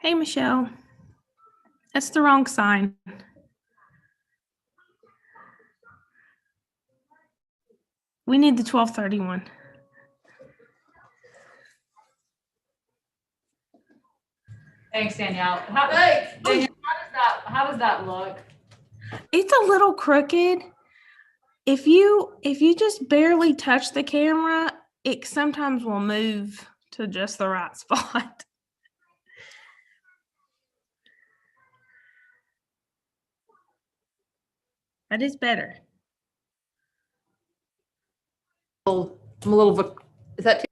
Hey, Michelle. That's the wrong sign. We need the 1231. Thanks, Danielle. Danielle, how does that look? It's a little crooked. If you just barely touch the camera, it sometimes will move to just the right spot. That is better. I'm a little. Is that too?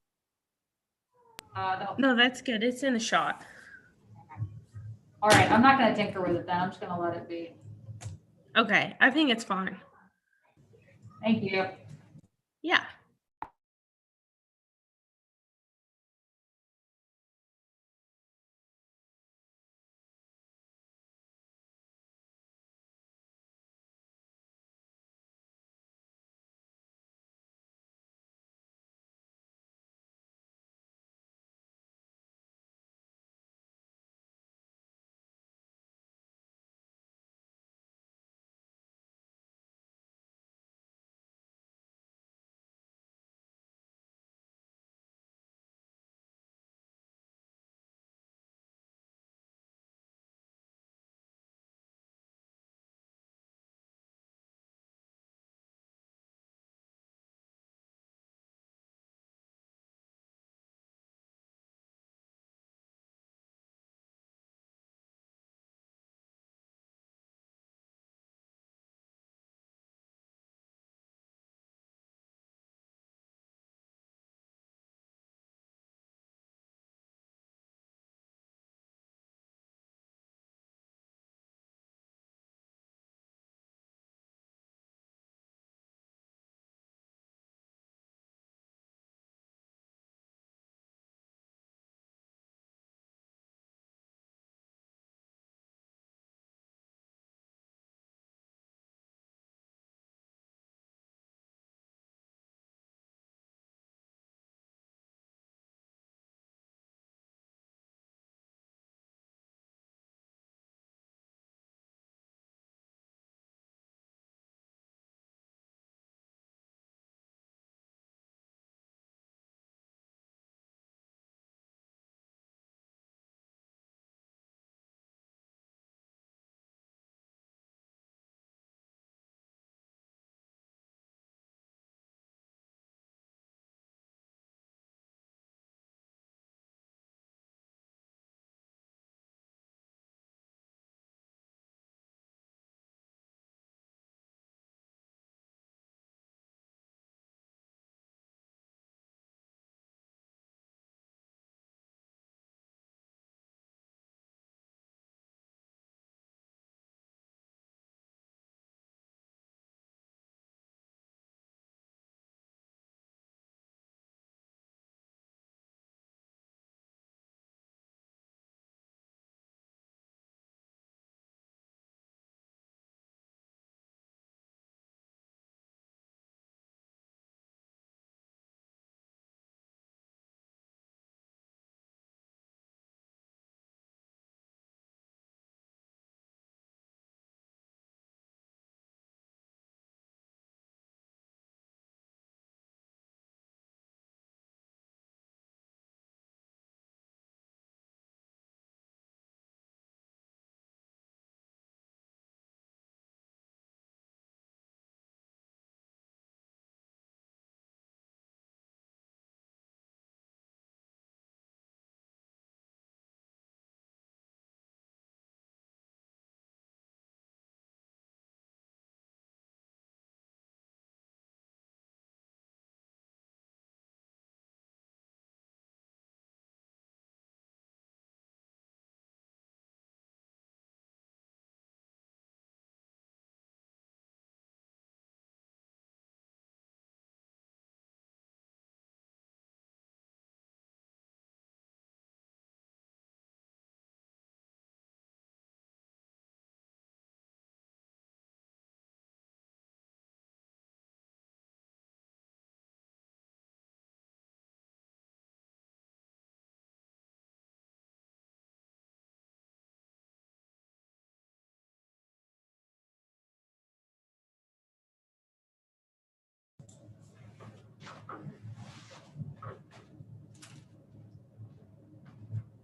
No, that's good. It's in the shot. All right, I'm not going to tinker with it then. I'm just going to let it be. Okay, I think it's fine. Thank you. Yeah.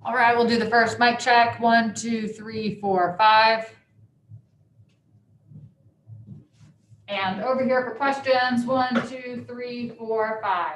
All right, we'll do the first mic check. 1, 2, 3, 4, 5. And over here for questions. 1, 2, 3, 4, 5.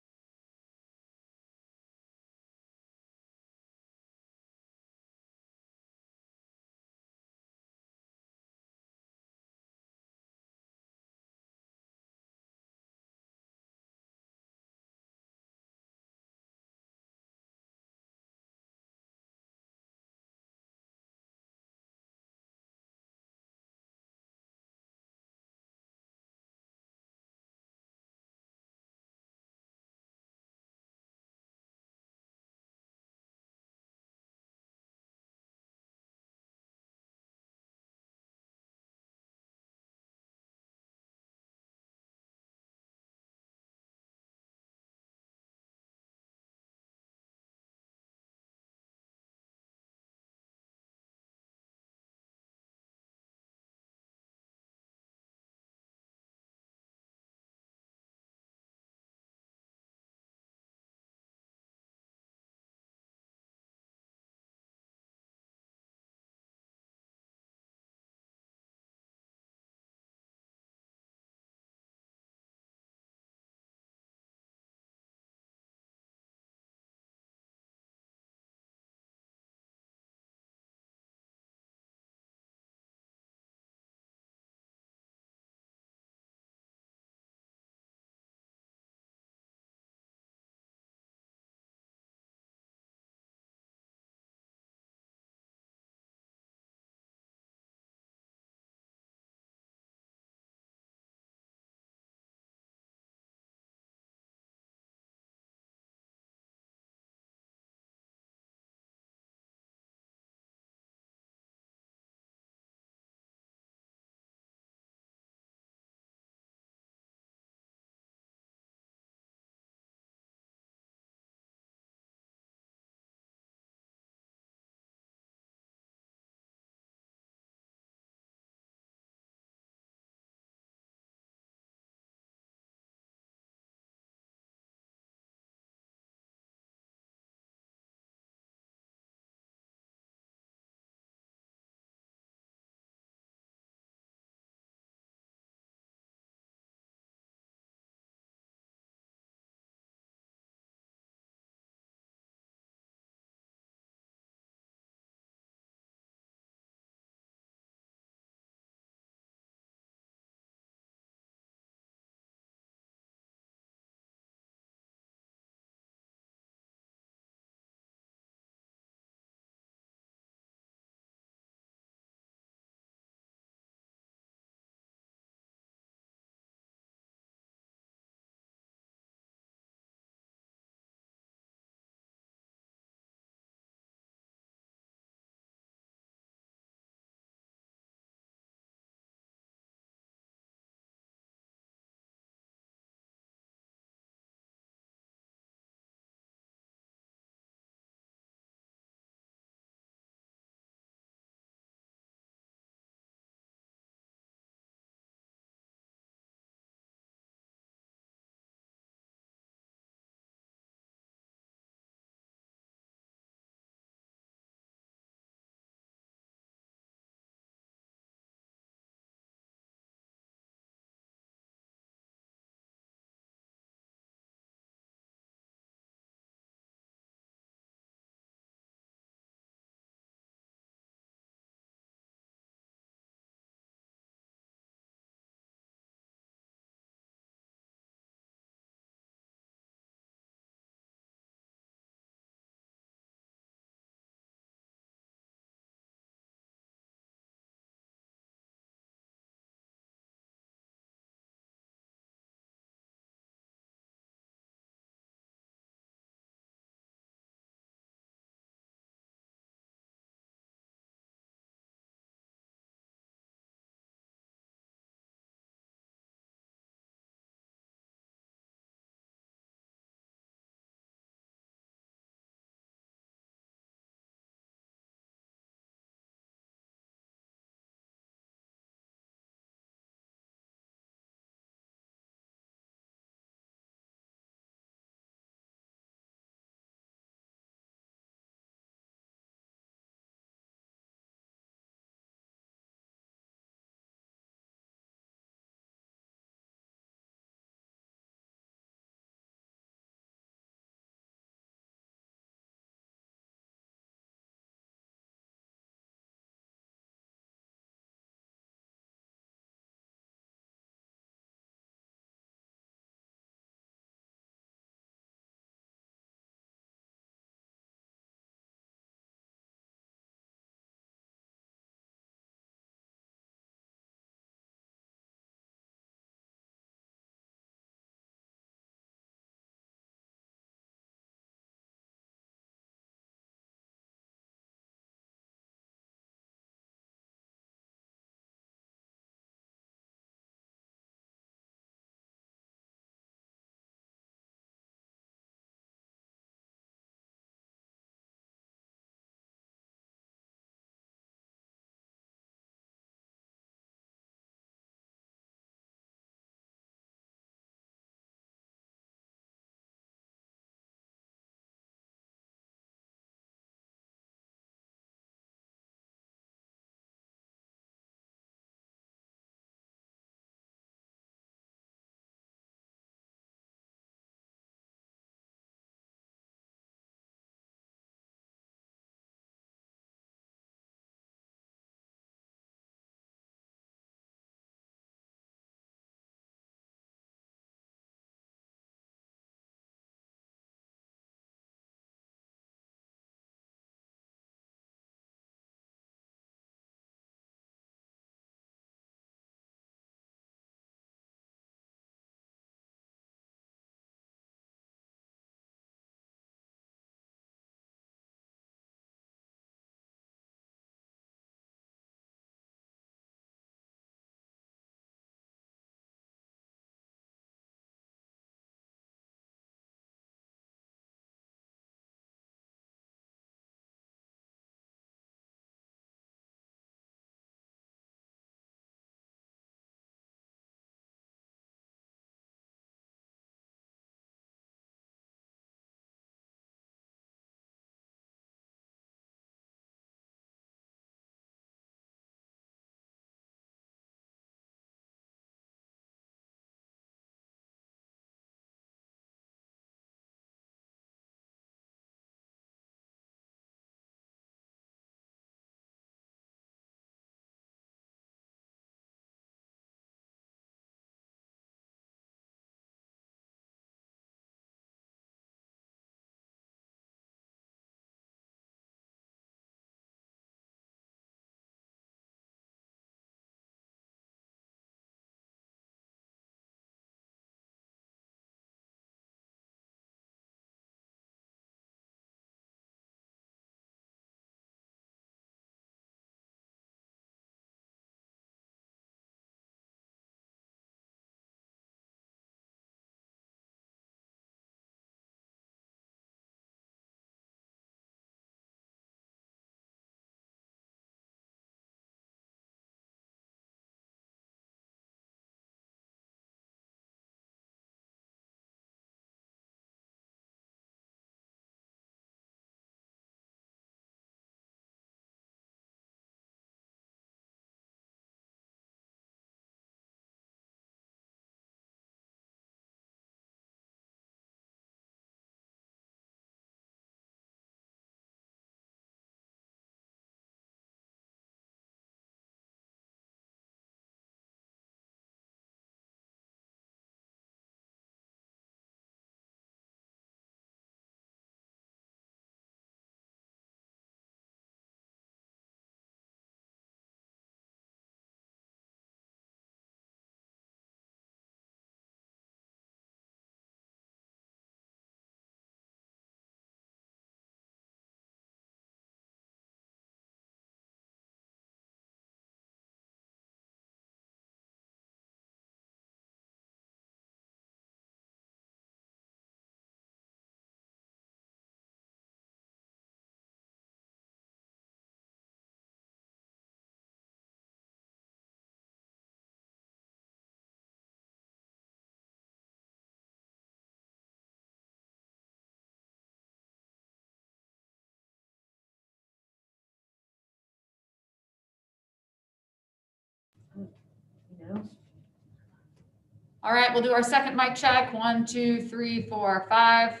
All right, we'll do our second mic check. 1, 2, 3, 4, 5.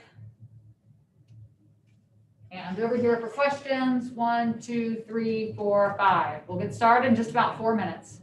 And over here for questions. 1, 2, 3, 4, 5. We'll get started in just about 4 minutes.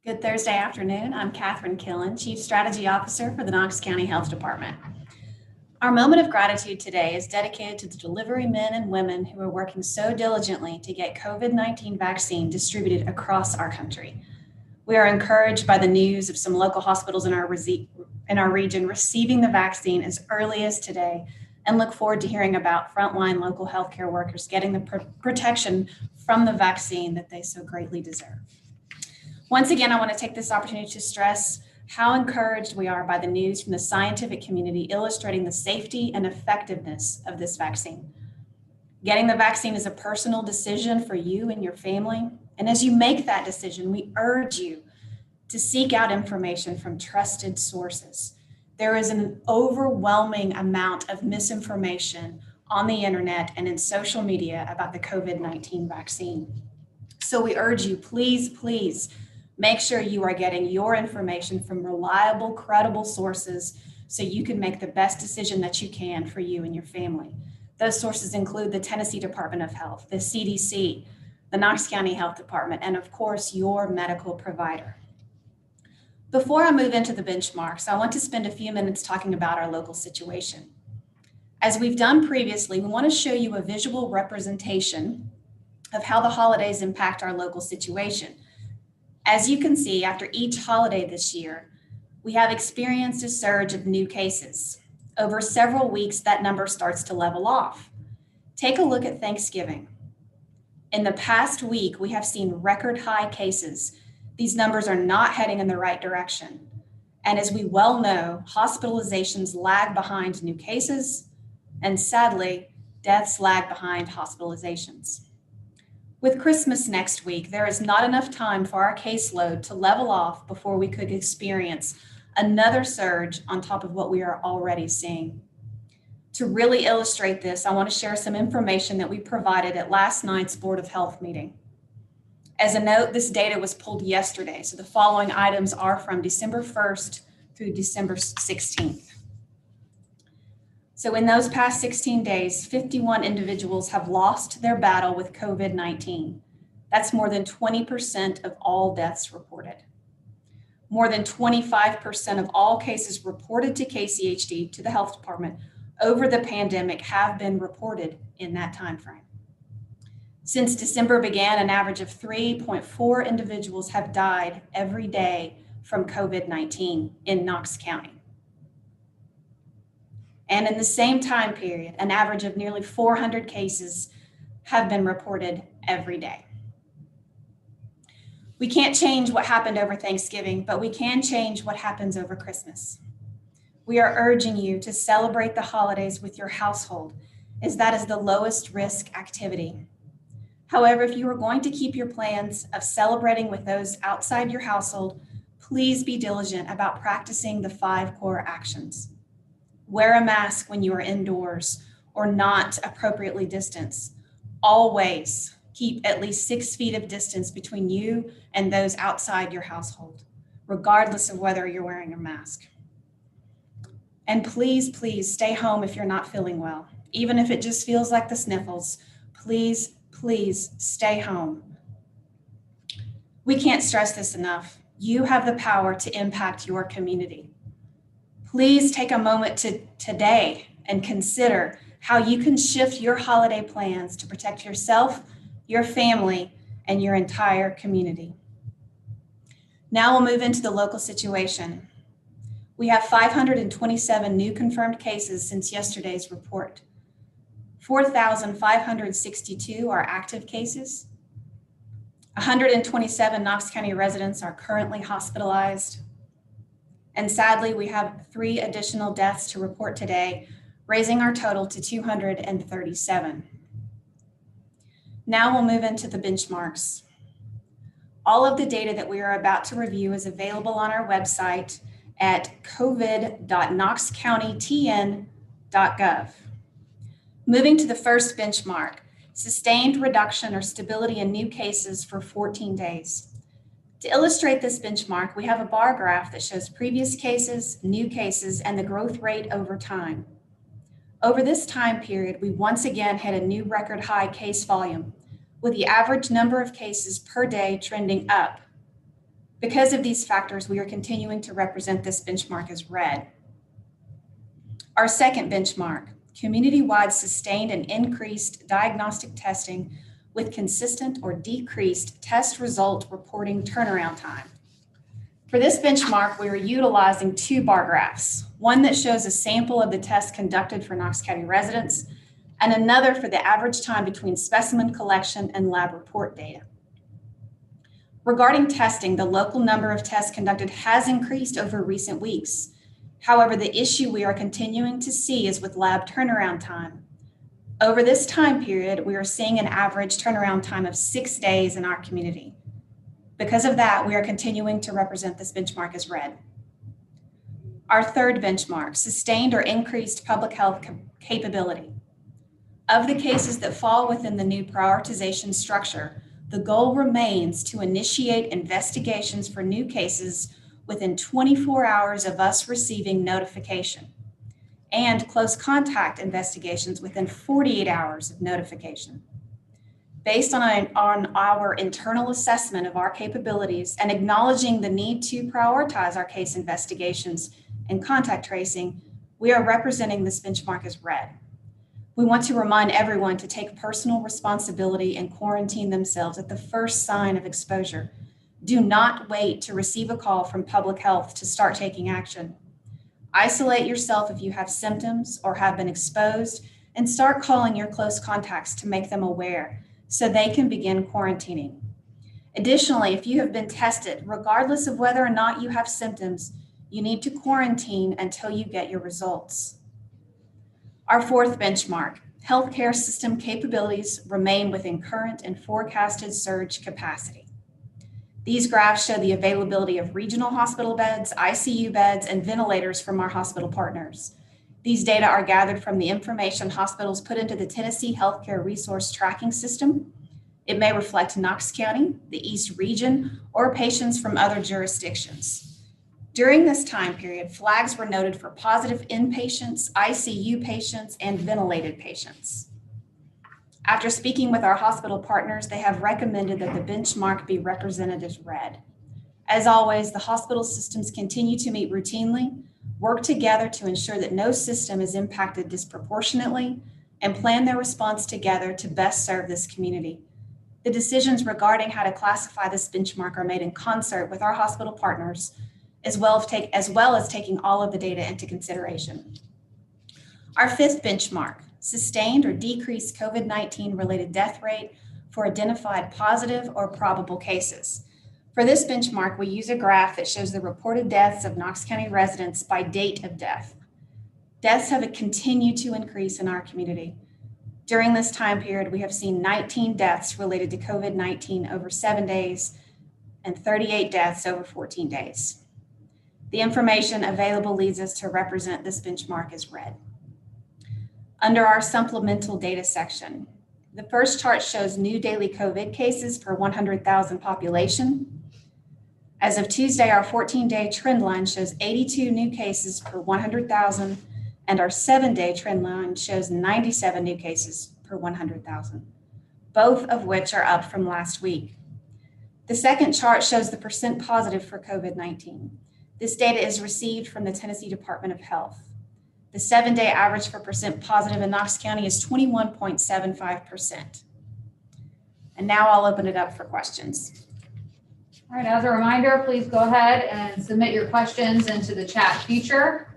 Good Thursday afternoon. I'm Catherine Killen, Chief Strategy Officer for the Knox County Health Department. Our moment of gratitude today is dedicated to the delivery men and women who are working so diligently to get COVID-19 vaccine distributed across our country. We are encouraged by the news of some local hospitals in our region receiving the vaccine as early as today and look forward to hearing about frontline local healthcare workers getting the protection from the vaccine that they so greatly deserve. Once again, I want to take this opportunity to stress how encouraged we are by the news from the scientific community illustrating the safety and effectiveness of this vaccine. Getting the vaccine is a personal decision for you and your family. And as you make that decision, we urge you to seek out information from trusted sources. There is an overwhelming amount of misinformation on the internet and in social media about the COVID-19 vaccine. So we urge you, please make sure you are getting your information from reliable, credible sources so you can make the best decision that you can for you and your family. Those sources include the Tennessee Department of Health, the CDC, the Knox County Health Department, and of course, your medical provider. Before I move into the benchmarks, I want to spend a few minutes talking about our local situation. As we've done previously, we want to show you a visual representation of how the holidays impact our local situation. As you can see, after each holiday this year, we have experienced a surge of new cases. Over several weeks, that number starts to level off. Take a look at Thanksgiving. In the past week, we have seen record high cases. These numbers are not heading in the right direction. And as we well know, hospitalizations lag behind new cases, and sadly, deaths lag behind hospitalizations. With Christmas next week, there is not enough time for our caseload to level off before we could experience another surge on top of what we are already seeing. To really illustrate this, I want to share some information that we provided at last night's Board of Health meeting. As a note, this data was pulled yesterday, so the following items are from December 1st through December 16th. So in those past 16 days, 51 individuals have lost their battle with COVID-19. That's more than 20% of all deaths reported. More than 25% of all cases reported to KCHD, to the health department, over the pandemic have been reported in that time frame. Since December began, an average of 3.4 individuals have died every day from COVID-19 in Knox County. And in the same time period, an average of nearly 400 cases have been reported every day. We can't change what happened over Thanksgiving, but we can change what happens over Christmas. We are urging you to celebrate the holidays with your household, as that is the lowest risk activity. However, if you are going to keep your plans of celebrating with those outside your household, please be diligent about practicing the 5 core actions. Wear a mask when you are indoors or not appropriately distanced. Always keep at least 6 feet of distance between you and those outside your household, regardless of whether you're wearing a mask. And please stay home if you're not feeling well. Even if it just feels like the sniffles, please stay home. We can't stress this enough. You have the power to impact your community. Please take a moment today and consider how you can shift your holiday plans to protect yourself, your family, and your entire community. Now we'll move into the local situation. We have 527 new confirmed cases since yesterday's report. 4,562 are active cases. 127 Knox County residents are currently hospitalized. And sadly, we have 3 additional deaths to report today, raising our total to 237. Now we'll move into the benchmarks. All of the data that we are about to review is available on our website at covid.knoxcountytn.gov. Moving to the first benchmark, sustained reduction or stability in new cases for 14 days. To illustrate this benchmark, we have a bar graph that shows previous cases, new cases, and the growth rate over time. Over this time period, we once again hit a new record high case volume, with the average number of cases per day trending up. Because of these factors, we are continuing to represent this benchmark as red. Our second benchmark, community-wide sustained and increased diagnostic testing with consistent or decreased test result reporting turnaround time. For this benchmark, we are utilizing 2 bar graphs, one that shows a sample of the tests conducted for Knox County residents, and another for the average time between specimen collection and lab report data. Regarding testing, the local number of tests conducted has increased over recent weeks. However, the issue we are continuing to see is with lab turnaround time. Over this time period, we are seeing an average turnaround time of 6 days in our community. Because of that, we are continuing to represent this benchmark as red. Our third benchmark, sustained or increased public health capability. Of the cases that fall within the new prioritization structure, the goal remains to initiate investigations for new cases within 24 hours of us receiving notification, and close contact investigations within 48 hours of notification. Based on our internal assessment of our capabilities and acknowledging the need to prioritize our case investigations and contact tracing, we are representing this benchmark as red. We want to remind everyone to take personal responsibility and quarantine themselves at the first sign of exposure. Do not wait to receive a call from public health to start taking action. Isolate yourself if you have symptoms or have been exposed, and start calling your close contacts to make them aware so they can begin quarantining. Additionally, if you have been tested, regardless of whether or not you have symptoms, you need to quarantine until you get your results. Our fourth benchmark, healthcare system capabilities remain within current and forecasted surge capacity. These graphs show the availability of regional hospital beds, ICU beds, and ventilators from our hospital partners. These data are gathered from the information hospitals put into the Tennessee Healthcare Resource Tracking System. It may reflect Knox County, the East Region, or patients from other jurisdictions. During this time period, flags were noted for positive inpatients, ICU patients, and ventilated patients. After speaking with our hospital partners, they have recommended that the benchmark be represented as red. As always, the hospital systems continue to meet routinely, work together to ensure that no system is impacted disproportionately, and plan their response together to best serve this community. The decisions regarding how to classify this benchmark are made in concert with our hospital partners, as well as taking all of the data into consideration. Our fifth benchmark, sustained or decreased COVID-19 related death rate for identified positive or probable cases. For this benchmark, we use a graph that shows the reported deaths of Knox County residents by date of death. Deaths have continued to increase in our community. During this time period, we have seen 19 deaths related to COVID-19 over 7 days and 38 deaths over 14 days. The information available leads us to represent this benchmark as red. Under our supplemental data section, the first chart shows new daily COVID cases per 100,000 population. As of Tuesday, our 14-day trend line shows 82 new cases per 100,000, and our 7-day trend line shows 97 new cases per 100,000, both of which are up from last week. The second chart shows the percent positive for COVID-19. This data is received from the Tennessee Department of Health. The 7-day average for percent positive in Knox County is 21.75%. And now I'll open it up for questions. All right, as a reminder, please go ahead and submit your questions into the chat feature.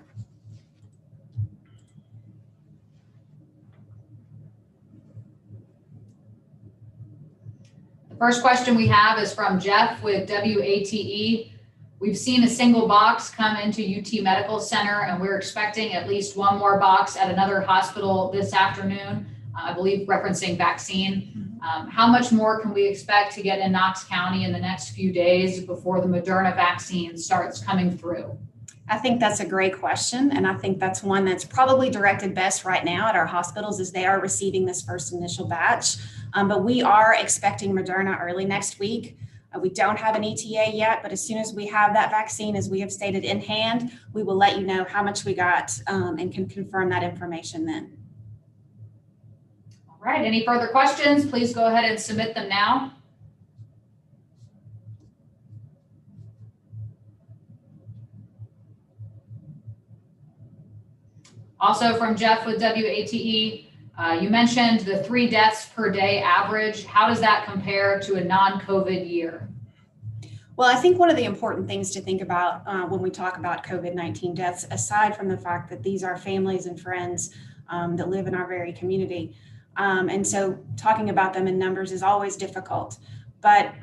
The first question we have is from Jeff with WATE. We've seen a single box come into UT Medical Center, and we're expecting at least one more box at another hospital this afternoon, I believe referencing vaccine. How much more can we expect to get in Knox County in the next few days before the Moderna vaccine starts coming through? I think that's a great question, and I think that's one that's probably directed best right now at our hospitals as they are receiving this first initial batch. But we are expecting Moderna early next week. We don't have an ETA yet, but as soon as we have that vaccine, as we have stated, in hand, we will let you know how much we got and can confirm that information then. All right, any further questions? Please go ahead and submit them now. Also from Jeff with WATE, you mentioned the 3 deaths per day average. How does that compare to a non-COVID year? Well, I think one of the important things to think about when we talk about COVID-19 deaths, aside from the fact that these are families and friends that live in our very community, and so talking about them in numbers is always difficult. but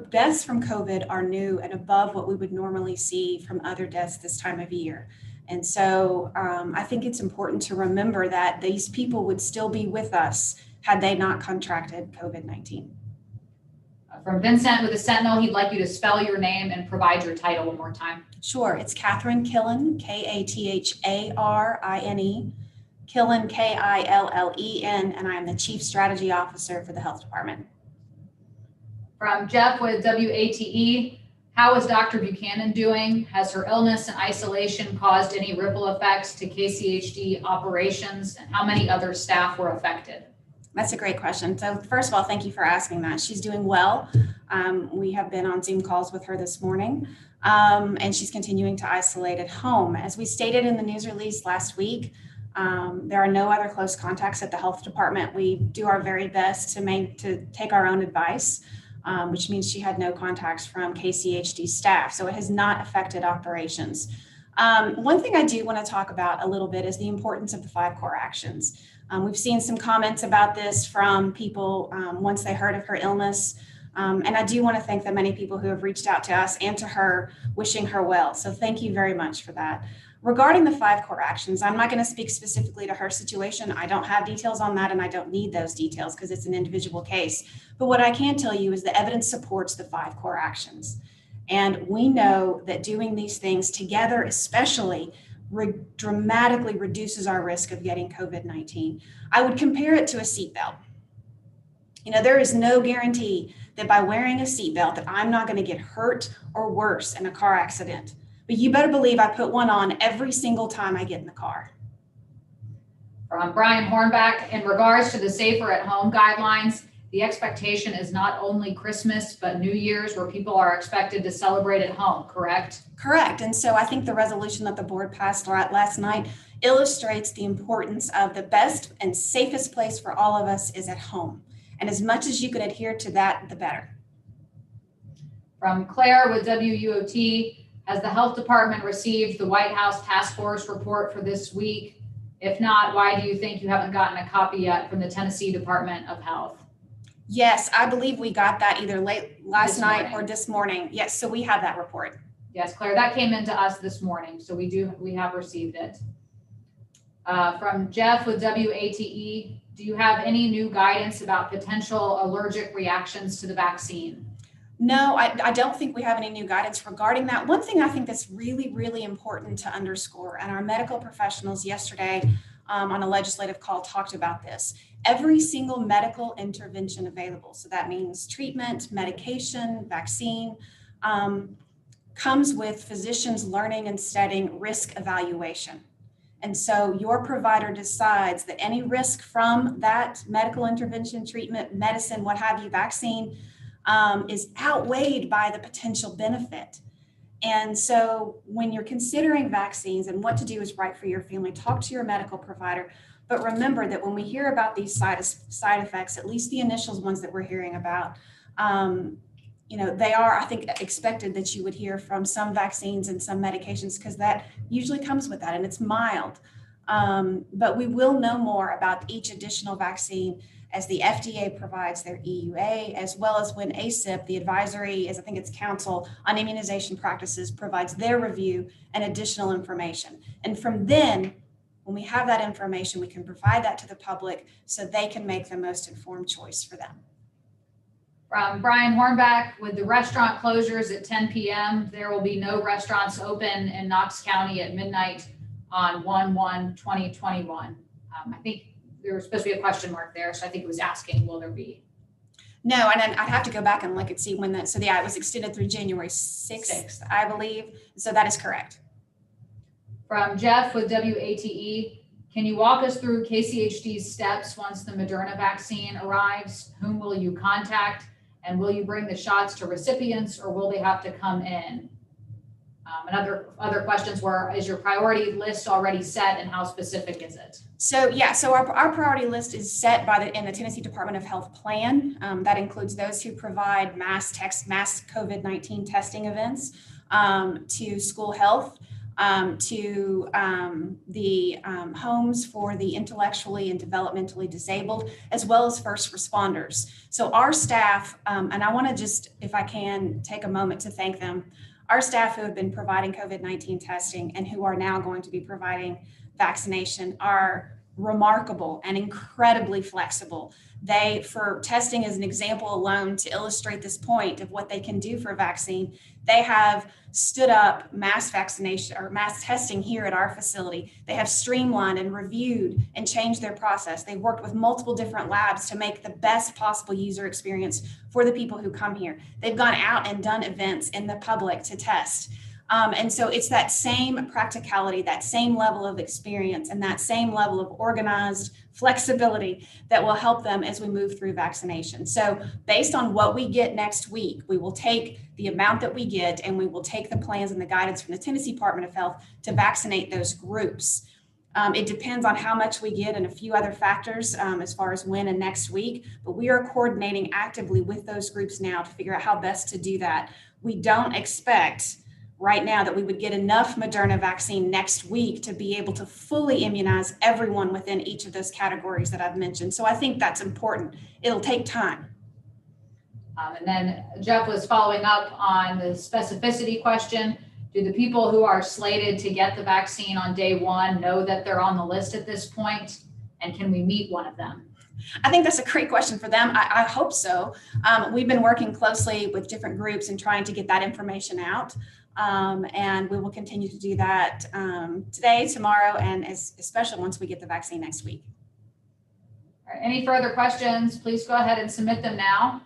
deaths from COVID are new and above what we would normally see from other deaths this time of year. And so I think it's important to remember that these people would still be with us had they not contracted COVID-19. From Vincent with the Sentinel, he'd like you to spell your name and provide your title one more time. Sure, it's Catherine Killen, Katharine, Killen, Killen, and I am the Chief Strategy Officer for the Health Department. From Jeff with WATE, how is Dr. Buchanan doing? Has her illness and isolation caused any ripple effects to KCHD operations? And how many other staff were affected? That's a great question. So first of all, thank you for asking that. She's doing well. We have been on Zoom calls with her this morning, and she's continuing to isolate at home. As we stated in the news release last week, there are no other close contacts at the health department. We do our very best to take our own advice, which means she had no contacts from KCHD staff. So it has not affected operations. One thing I do want to talk about a little bit is the importance of the 5 core actions. We've seen some comments about this from people once they heard of her illness. And I do want to thank the many people who have reached out to us and to her, wishing her well. So thank you very much for that. Regarding the 5 core actions, I'm not going to speak specifically to her situation. I don't have details on that, and I don't need those details because it's an individual case. But what I can tell you is the evidence supports the 5 core actions. And we know that doing these things together, especially, dramatically reduces our risk of getting COVID-19. I would compare it to a seatbelt. You know, there is no guarantee that by wearing a seatbelt that I'm not going to get hurt or worse in a car accident. But you better believe I put one on every single time I get in the car. From Brian Hornback, in regards to the safer at home guidelines, the expectation is not only Christmas, but New Year's, where people are expected to celebrate at home, correct? Correct. And so I think the resolution that the board passed last night illustrates the importance of the best and safest place for all of us is at home. And as much as you can adhere to that, the better. From Claire with WUOT, has the health department received the White House task force report for this week? If not, why do you think you haven't gotten a copy yet from the Tennessee Department of Health? Yes, I believe we got that either late last night or this morning. Yes, so we have that report. Yes, Claire, that came into us this morning, so we have received it. From Jeff with WATE, do you have any new guidance about potential allergic reactions to the vaccine? No, I don't think we have any new guidance regarding that. One thing I think that's really, really important to underscore, and our medical professionals yesterday on a legislative call talked about this. Every single medical intervention available, so that means treatment, medication, vaccine, comes with physicians learning and studying risk evaluation. And so your provider decides that any risk from that medical intervention, treatment, medicine, what have you, vaccine, is outweighed by the potential benefit. And so when you're considering vaccines and what to do is right for your family, talk to your medical provider. But remember that when we hear about these side effects, at least the initial ones that we're hearing about, they are, I think, expected that you would hear from some vaccines and some medications because that usually comes with that and it's mild. But we will know more about each additional vaccine as the FDA provides their EUA, as well as when ACIP, the advisory, I think it's Council on Immunization Practices, provides their review and additional information. And from then, when we have that information, we can provide that to the public so they can make the most informed choice for them. From Brian Hornback, with the restaurant closures at 10 p.m., there will be no restaurants open in Knox County at midnight on 1/1/2021. I think there was supposed to be a question mark there, so I think it was asking, will there be? No, and then I'd have to go back and look and see when that, so yeah, it was extended through January 6th, I believe. So that is correct. From Jeff with WATE, can you walk us through KCHD's steps once the Moderna vaccine arrives? Whom will you contact? And will you bring the shots to recipients or will they have to come in? And other questions were, is your priority list already set and how specific is it? So yeah, so our priority list is set in the Tennessee Department of Health plan. That includes those who provide mass COVID-19 testing events to school health. to the homes for the intellectually and developmentally disabled, as well as first responders. So our staff, and I want to just, if I can, take a moment to thank them. Our staff who have been providing COVID-19 testing and who are now going to be providing vaccination are remarkable and incredibly flexible. They, for testing as an example alone, to illustrate this point of what they can do for a vaccine, they have stood up mass vaccination or mass testing here at our facility. They have streamlined and reviewed and changed their process. They've worked with multiple different labs to make the best possible user experience for the people who come here. They've gone out and done events in the public to test. And so it's that same practicality, that same level of experience, and that same level of organized flexibility that will help them as we move through vaccination. So based on what we get next week, we will take the amount that we get and we will take the plans and the guidance from the Tennessee Department of Health to vaccinate those groups. It depends on how much we get and a few other factors as far as when and next week, but we are coordinating actively with those groups now to figure out how best to do that. We don't expect right now that we would get enough Moderna vaccine next week to be able to fully immunize everyone within each of those categories that I've mentioned. So I think that's important. It'll take time. And then Jeff was following up on the specificity question. Do the people who are slated to get the vaccine on day one know that they're on the list at this point? And can we meet one of them? I think that's a great question for them. I hope so. We've been working closely with different groups and trying to get that information out. And we will continue to do that today, tomorrow, and especially once we get the vaccine next week. All right, any further questions, please go ahead and submit them now.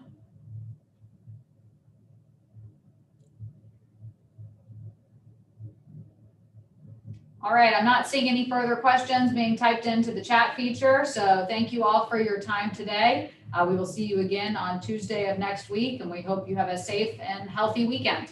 All right, I'm not seeing any further questions being typed into the chat feature. So thank you all for your time today. We will see you again on Tuesday of next week, and we hope you have a safe and healthy weekend.